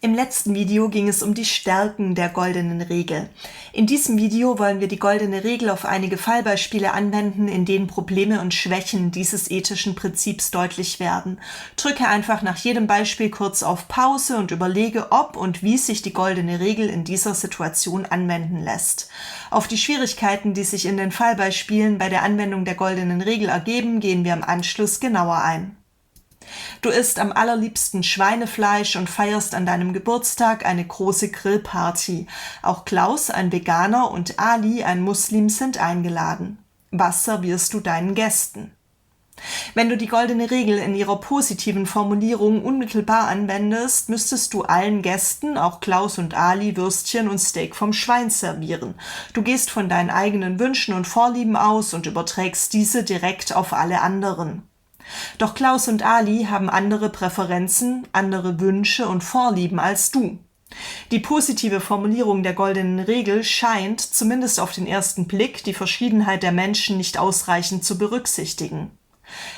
Im letzten Video ging es um die Stärken der goldenen Regel. In diesem Video wollen wir die goldene Regel auf einige Fallbeispiele anwenden, in denen Probleme und Schwächen dieses ethischen Prinzips deutlich werden. Drücke einfach nach jedem Beispiel kurz auf Pause und überlege, ob und wie sich die goldene Regel in dieser Situation anwenden lässt. Auf die Schwierigkeiten, die sich in den Fallbeispielen bei der Anwendung der goldenen Regel ergeben, gehen wir im Anschluss genauer ein. Du isst am allerliebsten Schweinefleisch und feierst an deinem Geburtstag eine große Grillparty. Auch Klaus, ein Veganer, und Ali, ein Muslim, sind eingeladen. Was servierst du deinen Gästen? Wenn du die goldene Regel in ihrer positiven Formulierung unmittelbar anwendest, müsstest du allen Gästen, auch Klaus und Ali, Würstchen und Steak vom Schwein servieren. Du gehst von deinen eigenen Wünschen und Vorlieben aus und überträgst diese direkt auf alle anderen. Doch Klaus und Ali haben andere Präferenzen, andere Wünsche und Vorlieben als du. Die positive Formulierung der goldenen Regel scheint, zumindest auf den ersten Blick, die Verschiedenheit der Menschen nicht ausreichend zu berücksichtigen.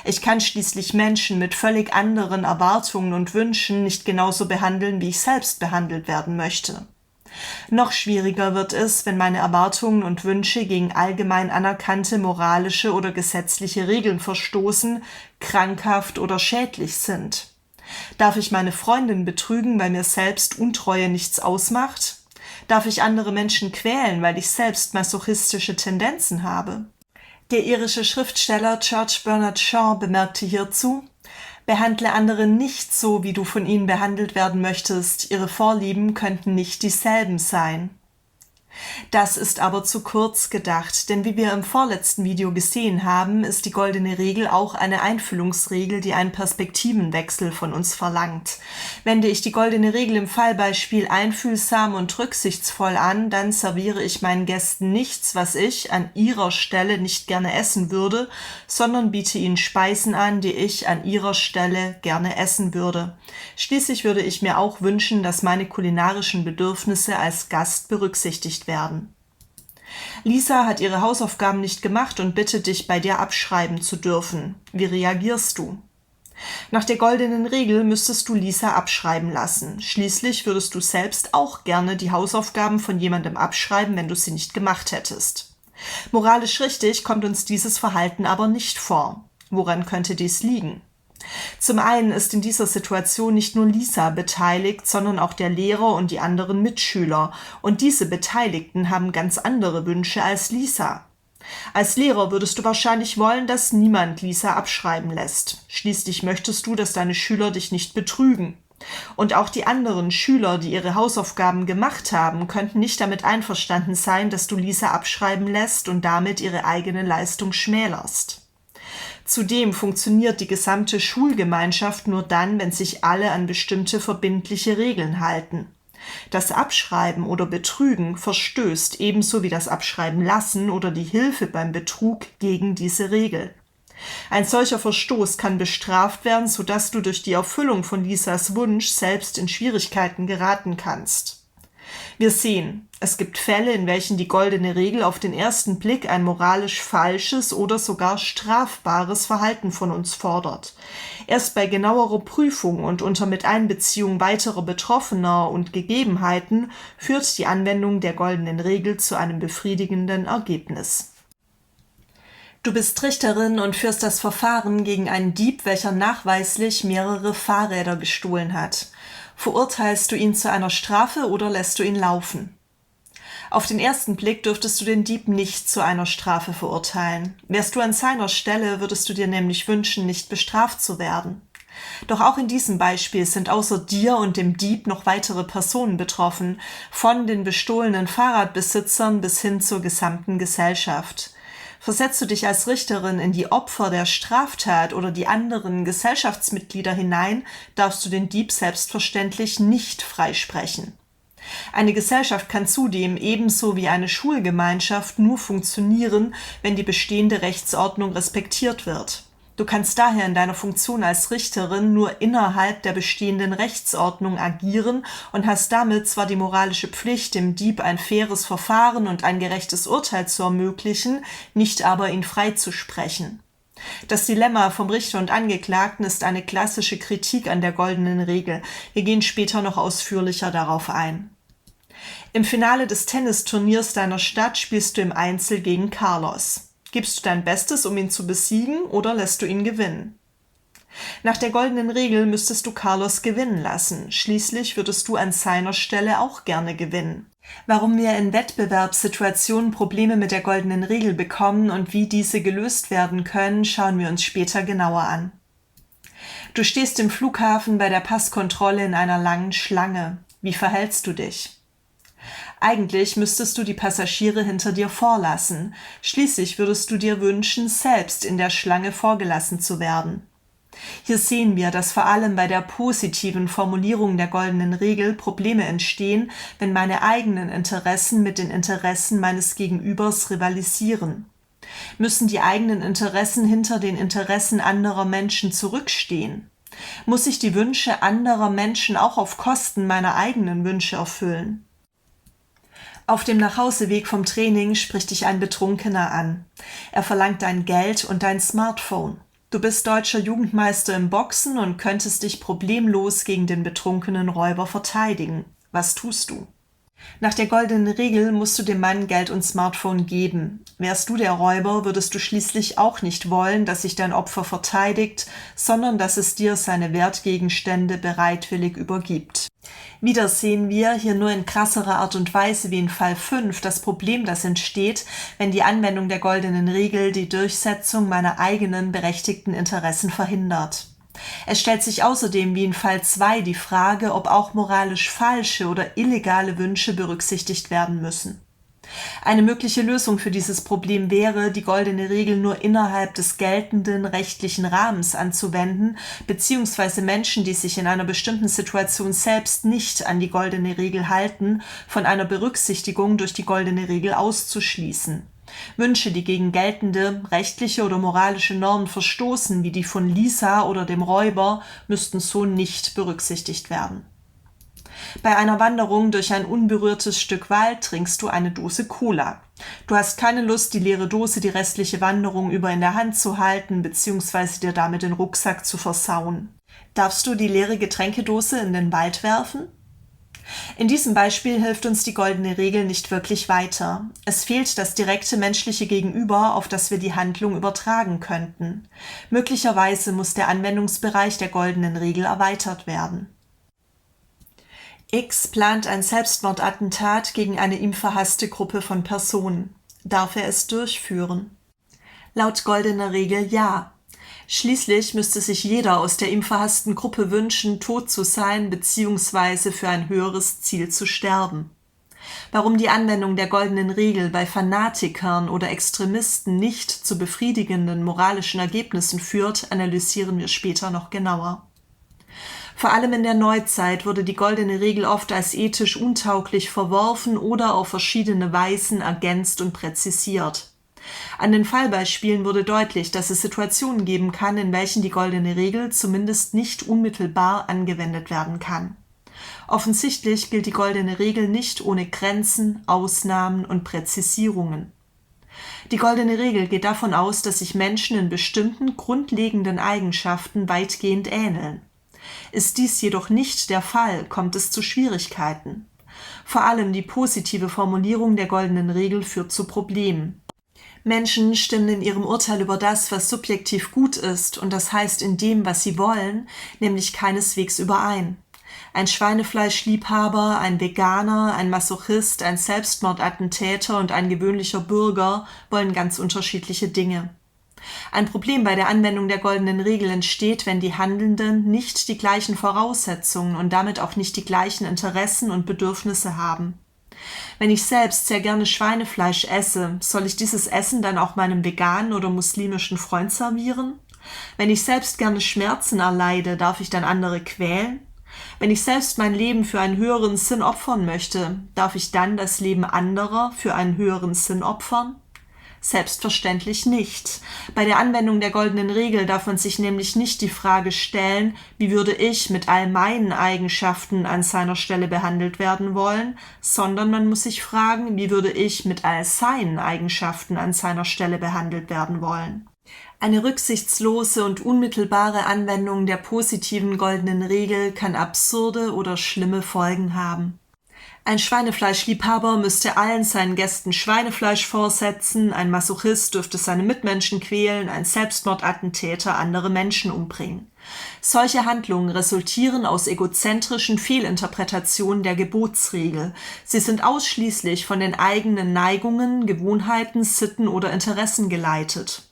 Ich kann schließlich Menschen mit völlig anderen Erwartungen und Wünschen nicht genauso behandeln, wie ich selbst behandelt werden möchte. Noch schwieriger wird es, wenn meine Erwartungen und Wünsche gegen allgemein anerkannte moralische oder gesetzliche Regeln verstoßen, krankhaft oder schädlich sind. Darf ich meine Freundin betrügen, weil mir selbst Untreue nichts ausmacht? Darf ich andere Menschen quälen, weil ich selbst masochistische Tendenzen habe? Der irische Schriftsteller George Bernard Shaw bemerkte hierzu: Behandle andere nicht so, wie du von ihnen behandelt werden möchtest. Ihre Vorlieben könnten nicht dieselben sein. Das ist aber zu kurz gedacht, denn wie wir im vorletzten Video gesehen haben, ist die goldene Regel auch eine Einfühlungsregel, die einen Perspektivenwechsel von uns verlangt. Wende ich die goldene Regel im Fallbeispiel einfühlsam und rücksichtsvoll an, dann serviere ich meinen Gästen nichts, was ich an ihrer Stelle nicht gerne essen würde, sondern biete ihnen Speisen an, die ich an ihrer Stelle gerne essen würde. Schließlich würde ich mir auch wünschen, dass meine kulinarischen Bedürfnisse als Gast berücksichtigt werden. Lisa hat ihre Hausaufgaben nicht gemacht und bittet dich, bei dir abschreiben zu dürfen. Wie reagierst du? Nach der goldenen Regel müsstest du Lisa abschreiben lassen. Schließlich würdest du selbst auch gerne die Hausaufgaben von jemandem abschreiben, wenn du sie nicht gemacht hättest. Moralisch richtig kommt uns dieses Verhalten aber nicht vor. Woran könnte dies liegen? Zum einen ist in dieser Situation nicht nur Lisa beteiligt, sondern auch der Lehrer und die anderen Mitschüler. Und diese Beteiligten haben ganz andere Wünsche als Lisa. Als Lehrer würdest du wahrscheinlich wollen, dass niemand Lisa abschreiben lässt. Schließlich möchtest du, dass deine Schüler dich nicht betrügen. Und auch die anderen Schüler, die ihre Hausaufgaben gemacht haben, könnten nicht damit einverstanden sein, dass du Lisa abschreiben lässt und damit ihre eigene Leistung schmälerst. Zudem funktioniert die gesamte Schulgemeinschaft nur dann, wenn sich alle an bestimmte verbindliche Regeln halten. Das Abschreiben oder Betrügen verstößt ebenso wie das Abschreiben lassen oder die Hilfe beim Betrug gegen diese Regel. Ein solcher Verstoß kann bestraft werden, sodass du durch die Erfüllung von Lisas Wunsch selbst in Schwierigkeiten geraten kannst. Wir sehen, es gibt Fälle, in welchen die goldene Regel auf den ersten Blick ein moralisch falsches oder sogar strafbares Verhalten von uns fordert. Erst bei genauerer Prüfung und unter Miteinbeziehung weiterer Betroffener und Gegebenheiten führt die Anwendung der goldenen Regel zu einem befriedigenden Ergebnis. Du bist Richterin und führst das Verfahren gegen einen Dieb, welcher nachweislich mehrere Fahrräder gestohlen hat. Verurteilst du ihn zu einer Strafe oder lässt du ihn laufen? Auf den ersten Blick dürftest du den Dieb nicht zu einer Strafe verurteilen. Wärst du an seiner Stelle, würdest du dir nämlich wünschen, nicht bestraft zu werden. Doch auch in diesem Beispiel sind außer dir und dem Dieb noch weitere Personen betroffen, von den bestohlenen Fahrradbesitzern bis hin zur gesamten Gesellschaft. Versetzt du dich als Richterin in die Opfer der Straftat oder die anderen Gesellschaftsmitglieder hinein, darfst du den Dieb selbstverständlich nicht freisprechen. Eine Gesellschaft kann zudem ebenso wie eine Schulgemeinschaft nur funktionieren, wenn die bestehende Rechtsordnung respektiert wird. Du kannst daher in deiner Funktion als Richterin nur innerhalb der bestehenden Rechtsordnung agieren und hast damit zwar die moralische Pflicht, dem Dieb ein faires Verfahren und ein gerechtes Urteil zu ermöglichen, nicht aber ihn freizusprechen. Das Dilemma vom Richter und Angeklagten ist eine klassische Kritik an der goldenen Regel. Wir gehen später noch ausführlicher darauf ein. Im Finale des Tennisturniers deiner Stadt spielst du im Einzel gegen Carlos. Gibst du dein Bestes, um ihn zu besiegen, oder lässt du ihn gewinnen? Nach der goldenen Regel müsstest du Carlos gewinnen lassen. Schließlich würdest du an seiner Stelle auch gerne gewinnen. Warum wir in Wettbewerbssituationen Probleme mit der goldenen Regel bekommen und wie diese gelöst werden können, schauen wir uns später genauer an. Du stehst im Flughafen bei der Passkontrolle in einer langen Schlange. Wie verhältst du dich? Eigentlich müsstest du die Passagiere hinter dir vorlassen. Schließlich würdest du dir wünschen, selbst in der Schlange vorgelassen zu werden. Hier sehen wir, dass vor allem bei der positiven Formulierung der goldenen Regel Probleme entstehen, wenn meine eigenen Interessen mit den Interessen meines Gegenübers rivalisieren. Müssen die eigenen Interessen hinter den Interessen anderer Menschen zurückstehen? Muss ich die Wünsche anderer Menschen auch auf Kosten meiner eigenen Wünsche erfüllen? Auf dem Nachhauseweg vom Training spricht dich ein Betrunkener an. Er verlangt dein Geld und dein Smartphone. Du bist deutscher Jugendmeister im Boxen und könntest dich problemlos gegen den betrunkenen Räuber verteidigen. Was tust du? Nach der goldenen Regel musst du dem Mann Geld und Smartphone geben. Wärst du der Räuber, würdest du schließlich auch nicht wollen, dass sich dein Opfer verteidigt, sondern dass es dir seine Wertgegenstände bereitwillig übergibt. Wieder sehen wir, hier nur in krasserer Art und Weise wie in Fall 5, das Problem, das entsteht, wenn die Anwendung der goldenen Regel die Durchsetzung meiner eigenen berechtigten Interessen verhindert. Es stellt sich außerdem wie in Fall 2 die Frage, ob auch moralisch falsche oder illegale Wünsche berücksichtigt werden müssen. Eine mögliche Lösung für dieses Problem wäre, die goldene Regel nur innerhalb des geltenden rechtlichen Rahmens anzuwenden, beziehungsweise Menschen, die sich in einer bestimmten Situation selbst nicht an die goldene Regel halten, von einer Berücksichtigung durch die goldene Regel auszuschließen. Wünsche, die gegen geltende rechtliche oder moralische Normen verstoßen, wie die von Lisa oder dem Räuber, müssten so nicht berücksichtigt werden. Bei einer Wanderung durch ein unberührtes Stück Wald trinkst du eine Dose Cola. Du hast keine Lust, die leere Dose die restliche Wanderung über in der Hand zu halten bzw. dir damit den Rucksack zu versauen. Darfst du die leere Getränkedose in den Wald werfen? In diesem Beispiel hilft uns die goldene Regel nicht wirklich weiter. Es fehlt das direkte menschliche Gegenüber, auf das wir die Handlung übertragen könnten. Möglicherweise muss der Anwendungsbereich der goldenen Regel erweitert werden. X plant ein Selbstmordattentat gegen eine ihm verhasste Gruppe von Personen. Darf er es durchführen? Laut goldener Regel ja. Schließlich müsste sich jeder aus der ihm verhassten Gruppe wünschen, tot zu sein bzw. für ein höheres Ziel zu sterben. Warum die Anwendung der goldenen Regel bei Fanatikern oder Extremisten nicht zu befriedigenden moralischen Ergebnissen führt, analysieren wir später noch genauer. Vor allem in der Neuzeit wurde die goldene Regel oft als ethisch untauglich verworfen oder auf verschiedene Weisen ergänzt und präzisiert. An den Fallbeispielen wurde deutlich, dass es Situationen geben kann, in welchen die goldene Regel zumindest nicht unmittelbar angewendet werden kann. Offensichtlich gilt die goldene Regel nicht ohne Grenzen, Ausnahmen und Präzisierungen. Die goldene Regel geht davon aus, dass sich Menschen in bestimmten grundlegenden Eigenschaften weitgehend ähneln. Ist dies jedoch nicht der Fall, kommt es zu Schwierigkeiten. Vor allem die positive Formulierung der goldenen Regel führt zu Problemen. Menschen stimmen in ihrem Urteil über das, was subjektiv gut ist, und das heißt in dem, was sie wollen, nämlich keineswegs überein. Ein Schweinefleischliebhaber, ein Veganer, ein Masochist, ein Selbstmordattentäter und ein gewöhnlicher Bürger wollen ganz unterschiedliche Dinge. Ein Problem bei der Anwendung der goldenen Regel entsteht, wenn die Handelnden nicht die gleichen Voraussetzungen und damit auch nicht die gleichen Interessen und Bedürfnisse haben. Wenn ich selbst sehr gerne Schweinefleisch esse, soll ich dieses Essen dann auch meinem veganen oder muslimischen Freund servieren? Wenn ich selbst gerne Schmerzen erleide, darf ich dann andere quälen? Wenn ich selbst mein Leben für einen höheren Sinn opfern möchte, darf ich dann das Leben anderer für einen höheren Sinn opfern? Selbstverständlich nicht. Bei der Anwendung der goldenen Regel darf man sich nämlich nicht die Frage stellen, wie würde ich mit all meinen Eigenschaften an seiner Stelle behandelt werden wollen, sondern man muss sich fragen, wie würde ich mit all seinen Eigenschaften an seiner Stelle behandelt werden wollen. Eine rücksichtslose und unmittelbare Anwendung der positiven goldenen Regel kann absurde oder schlimme Folgen haben. Ein Schweinefleischliebhaber müsste allen seinen Gästen Schweinefleisch vorsetzen, ein Masochist dürfte seine Mitmenschen quälen, ein Selbstmordattentäter andere Menschen umbringen. Solche Handlungen resultieren aus egozentrischen Fehlinterpretationen der Gebotsregel. Sie sind ausschließlich von den eigenen Neigungen, Gewohnheiten, Sitten oder Interessen geleitet.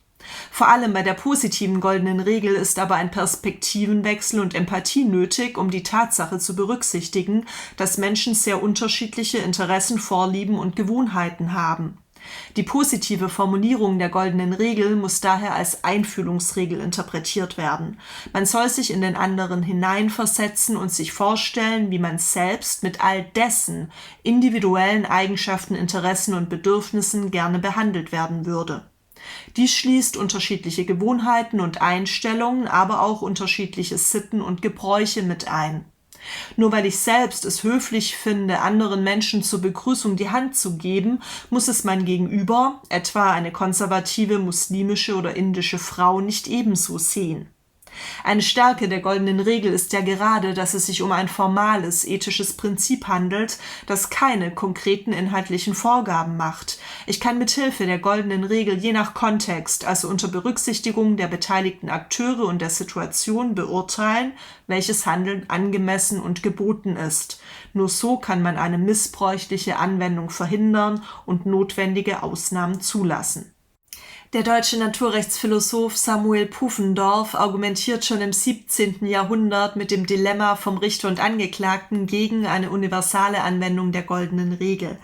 Vor allem bei der positiven goldenen Regel ist aber ein Perspektivenwechsel und Empathie nötig, um die Tatsache zu berücksichtigen, dass Menschen sehr unterschiedliche Interessen, Vorlieben und Gewohnheiten haben. Die positive Formulierung der goldenen Regel muss daher als Einfühlungsregel interpretiert werden. Man soll sich in den anderen hineinversetzen und sich vorstellen, wie man selbst mit all dessen individuellen Eigenschaften, Interessen und Bedürfnissen gerne behandelt werden würde. Dies schließt unterschiedliche Gewohnheiten und Einstellungen, aber auch unterschiedliche Sitten und Gebräuche mit ein. Nur weil ich selbst es höflich finde, anderen Menschen zur Begrüßung die Hand zu geben, muss es mein Gegenüber, etwa eine konservative muslimische oder indische Frau, nicht ebenso sehen. Eine Stärke der goldenen Regel ist ja gerade, dass es sich um ein formales, ethisches Prinzip handelt, das keine konkreten inhaltlichen Vorgaben macht. Ich kann mithilfe der goldenen Regel je nach Kontext, also unter Berücksichtigung der beteiligten Akteure und der Situation, beurteilen, welches Handeln angemessen und geboten ist. Nur so kann man eine missbräuchliche Anwendung verhindern und notwendige Ausnahmen zulassen. Der deutsche Naturrechtsphilosoph Samuel Pufendorf argumentiert schon im 17. Jahrhundert mit dem Dilemma vom Richter und Angeklagten gegen eine universale Anwendung der goldenen Regel.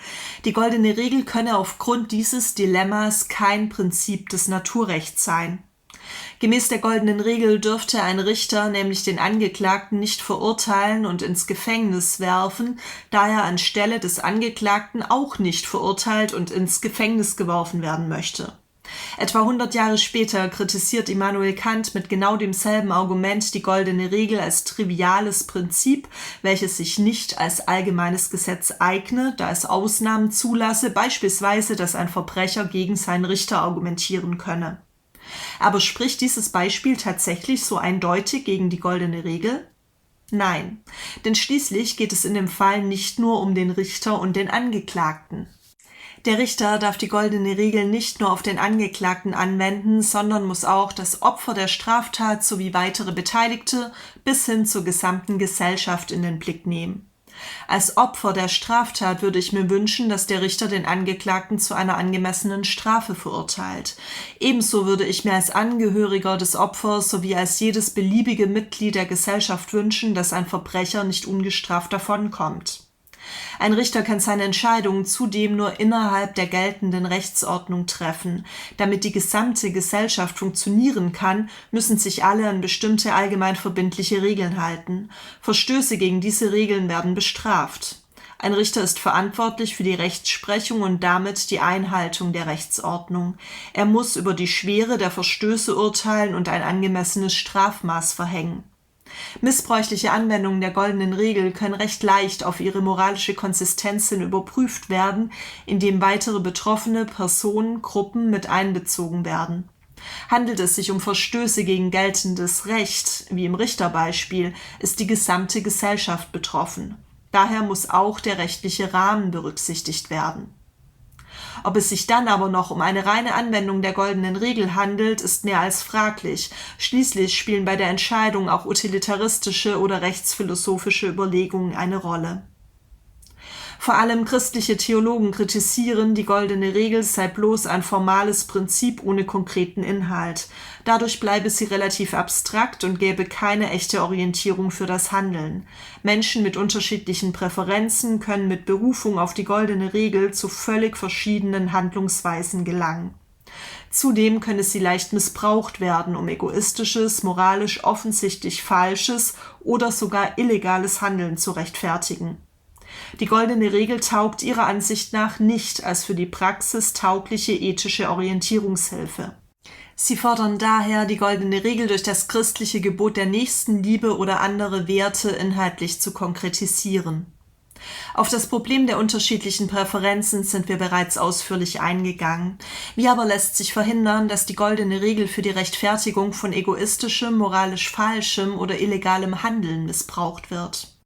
Die goldene Regel könne aufgrund dieses Dilemmas kein Prinzip des Naturrechts sein. Gemäß der goldenen Regel dürfte ein Richter nämlich den Angeklagten nicht verurteilen und ins Gefängnis werfen, da er anstelle des Angeklagten auch nicht verurteilt und ins Gefängnis geworfen werden möchte. Etwa 100 Jahre später kritisiert Immanuel Kant mit genau demselben Argument die goldene Regel als triviales Prinzip, welches sich nicht als allgemeines Gesetz eigne, da es Ausnahmen zulasse, beispielsweise, dass ein Verbrecher gegen seinen Richter argumentieren könne. Aber spricht dieses Beispiel tatsächlich so eindeutig gegen die goldene Regel? Nein, denn schließlich geht es in dem Fall nicht nur um den Richter und den Angeklagten. Der Richter darf die goldene Regel nicht nur auf den Angeklagten anwenden, sondern muss auch das Opfer der Straftat sowie weitere Beteiligte bis hin zur gesamten Gesellschaft in den Blick nehmen. Als Opfer der Straftat würde ich mir wünschen, dass der Richter den Angeklagten zu einer angemessenen Strafe verurteilt. Ebenso würde ich mir als Angehöriger des Opfers sowie als jedes beliebige Mitglied der Gesellschaft wünschen, dass ein Verbrecher nicht ungestraft davonkommt. Ein Richter kann seine Entscheidungen zudem nur innerhalb der geltenden Rechtsordnung treffen. Damit die gesamte Gesellschaft funktionieren kann, müssen sich alle an bestimmte allgemein verbindliche Regeln halten. Verstöße gegen diese Regeln werden bestraft. Ein Richter ist verantwortlich für die Rechtsprechung und damit die Einhaltung der Rechtsordnung. Er muss über die Schwere der Verstöße urteilen und ein angemessenes Strafmaß verhängen. Missbräuchliche Anwendungen der goldenen Regel können recht leicht auf ihre moralische Konsistenz hin überprüft werden, indem weitere betroffene Personen, Gruppen mit einbezogen werden. Handelt es sich um Verstöße gegen geltendes Recht, wie im Richterbeispiel, ist die gesamte Gesellschaft betroffen. Daher muss auch der rechtliche Rahmen berücksichtigt werden. Ob es sich dann aber noch um eine reine Anwendung der goldenen Regel handelt, ist mehr als fraglich. Schließlich spielen bei der Entscheidung auch utilitaristische oder rechtsphilosophische Überlegungen eine Rolle. Vor allem christliche Theologen kritisieren, die goldene Regel sei bloß ein formales Prinzip ohne konkreten Inhalt. Dadurch bleibe sie relativ abstrakt und gäbe keine echte Orientierung für das Handeln. Menschen mit unterschiedlichen Präferenzen können mit Berufung auf die goldene Regel zu völlig verschiedenen Handlungsweisen gelangen. Zudem könne sie leicht missbraucht werden, um egoistisches, moralisch offensichtlich falsches oder sogar illegales Handeln zu rechtfertigen. Die goldene Regel taugt ihrer Ansicht nach nicht als für die Praxis taugliche ethische Orientierungshilfe. Sie fordern daher, die goldene Regel durch das christliche Gebot der Nächstenliebe oder andere Werte inhaltlich zu konkretisieren. Auf das Problem der unterschiedlichen Präferenzen sind wir bereits ausführlich eingegangen. Wie aber lässt sich verhindern, dass die goldene Regel für die Rechtfertigung von egoistischem, moralisch falschem oder illegalem Handeln missbraucht wird?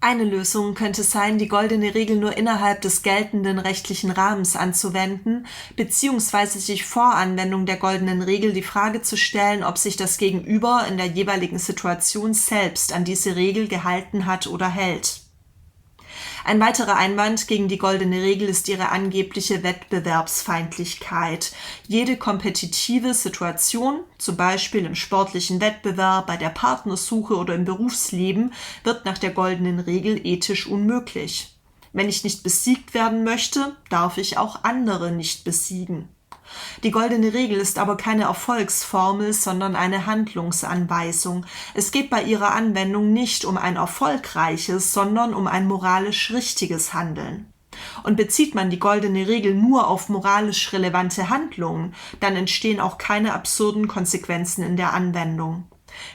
Eine Lösung könnte sein, die goldene Regel nur innerhalb des geltenden rechtlichen Rahmens anzuwenden, beziehungsweise sich vor Anwendung der goldenen Regel die Frage zu stellen, ob sich das Gegenüber in der jeweiligen Situation selbst an diese Regel gehalten hat oder hält. Ein weiterer Einwand gegen die goldene Regel ist ihre angebliche Wettbewerbsfeindlichkeit. Jede kompetitive Situation, zum Beispiel im sportlichen Wettbewerb, bei der Partnersuche oder im Berufsleben, wird nach der goldenen Regel ethisch unmöglich. Wenn ich nicht besiegt werden möchte, darf ich auch andere nicht besiegen. Die goldene Regel ist aber keine Erfolgsformel, sondern eine Handlungsanweisung. Es geht bei ihrer Anwendung nicht um ein erfolgreiches, sondern um ein moralisch richtiges Handeln. Und bezieht man die goldene Regel nur auf moralisch relevante Handlungen, dann entstehen auch keine absurden Konsequenzen in der Anwendung.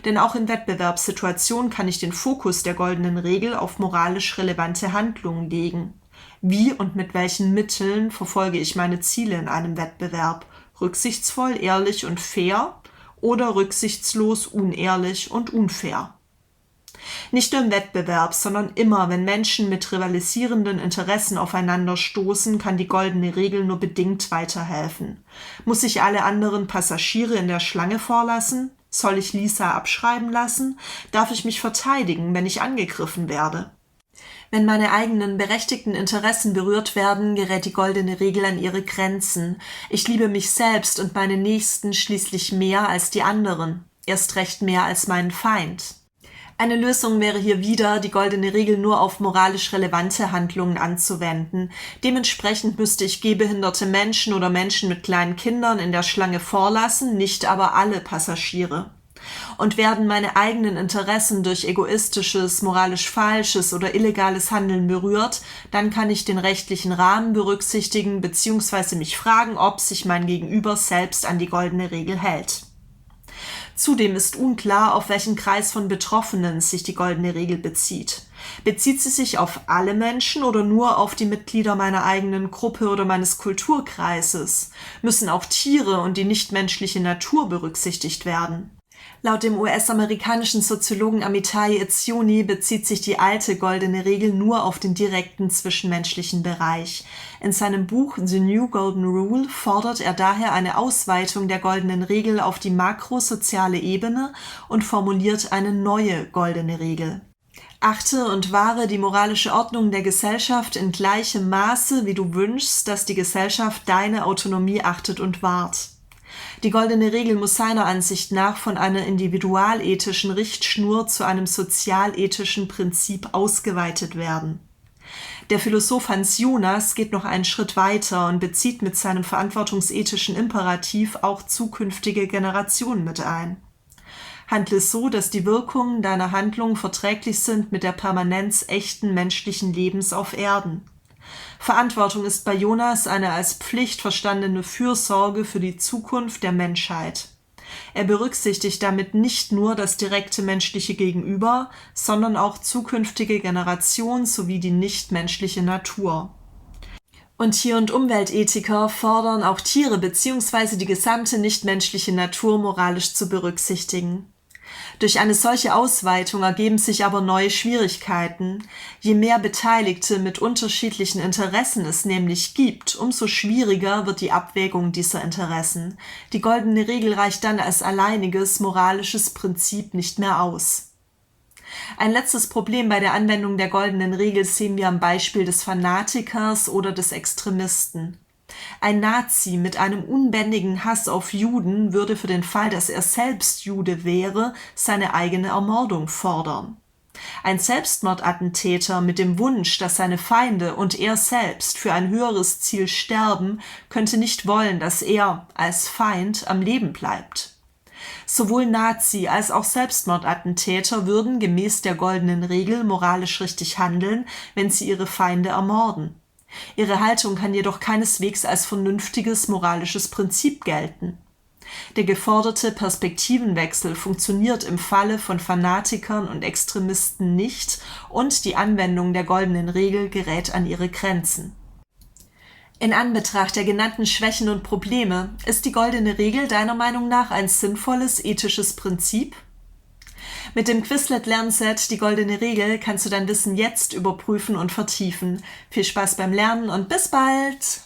Denn auch in Wettbewerbssituationen kann ich den Fokus der goldenen Regel auf moralisch relevante Handlungen legen. Wie und mit welchen Mitteln verfolge ich meine Ziele in einem Wettbewerb? Rücksichtsvoll, ehrlich und fair oder rücksichtslos, unehrlich und unfair? Nicht nur im Wettbewerb, sondern immer, wenn Menschen mit rivalisierenden Interessen aufeinander stoßen, kann die goldene Regel nur bedingt weiterhelfen. Muss ich alle anderen Passagiere in der Schlange vorlassen? Soll ich Lisa abschreiben lassen? Darf ich mich verteidigen, wenn ich angegriffen werde? Wenn meine eigenen berechtigten Interessen berührt werden, gerät die goldene Regel an ihre Grenzen. Ich liebe mich selbst und meine Nächsten schließlich mehr als die anderen, erst recht mehr als meinen Feind. Eine Lösung wäre hier wieder, die goldene Regel nur auf moralisch relevante Handlungen anzuwenden. Dementsprechend müsste ich gehbehinderte Menschen oder Menschen mit kleinen Kindern in der Schlange vorlassen, nicht aber alle Passagiere. Und werden meine eigenen Interessen durch egoistisches, moralisch falsches oder illegales Handeln berührt, dann kann ich den rechtlichen Rahmen berücksichtigen bzw. mich fragen, ob sich mein Gegenüber selbst an die goldene Regel hält. Zudem ist unklar, auf welchen Kreis von Betroffenen sich die goldene Regel bezieht. Bezieht sie sich auf alle Menschen oder nur auf die Mitglieder meiner eigenen Gruppe oder meines Kulturkreises? Müssen auch Tiere und die nichtmenschliche Natur berücksichtigt werden? Laut dem US-amerikanischen Soziologen Amitai Etzioni bezieht sich die alte goldene Regel nur auf den direkten zwischenmenschlichen Bereich. In seinem Buch The New Golden Rule fordert er daher eine Ausweitung der goldenen Regel auf die makrosoziale Ebene und formuliert eine neue goldene Regel. Achte und wahre die moralische Ordnung der Gesellschaft in gleichem Maße, wie du wünschst, dass die Gesellschaft deine Autonomie achtet und wahrt. Die goldene Regel muss seiner Ansicht nach von einer individualethischen Richtschnur zu einem sozialethischen Prinzip ausgeweitet werden. Der Philosoph Hans Jonas geht noch einen Schritt weiter und bezieht mit seinem verantwortungsethischen Imperativ auch zukünftige Generationen mit ein. Handle so, dass die Wirkungen deiner Handlung verträglich sind mit der Permanenz echten menschlichen Lebens auf Erden. Verantwortung ist bei Jonas eine als Pflicht verstandene Fürsorge für die Zukunft der Menschheit. Er berücksichtigt damit nicht nur das direkte menschliche Gegenüber, sondern auch zukünftige Generationen sowie die nichtmenschliche Natur. Und Tier- und Umweltethiker fordern auch Tiere bzw. die gesamte nichtmenschliche Natur moralisch zu berücksichtigen. Durch eine solche Ausweitung ergeben sich aber neue Schwierigkeiten. Je mehr Beteiligte mit unterschiedlichen Interessen es nämlich gibt, umso schwieriger wird die Abwägung dieser Interessen. Die goldene Regel reicht dann als alleiniges moralisches Prinzip nicht mehr aus. Ein letztes Problem bei der Anwendung der goldenen Regel sehen wir am Beispiel des Fanatikers oder des Extremisten. Ein Nazi mit einem unbändigen Hass auf Juden würde für den Fall, dass er selbst Jude wäre, seine eigene Ermordung fordern. Ein Selbstmordattentäter mit dem Wunsch, dass seine Feinde und er selbst für ein höheres Ziel sterben, könnte nicht wollen, dass er als Feind am Leben bleibt. Sowohl Nazi als auch Selbstmordattentäter würden gemäß der goldenen Regel moralisch richtig handeln, wenn sie ihre Feinde ermorden. Ihre Haltung kann jedoch keineswegs als vernünftiges moralisches Prinzip gelten. Der geforderte Perspektivenwechsel funktioniert im Falle von Fanatikern und Extremisten nicht und die Anwendung der goldenen Regel gerät an ihre Grenzen. In Anbetracht der genannten Schwächen und Probleme, ist die goldene Regel deiner Meinung nach ein sinnvolles ethisches Prinzip? Mit dem Quizlet-Lernset Die goldene Regel kannst du dein Wissen jetzt überprüfen und vertiefen. Viel Spaß beim Lernen und bis bald!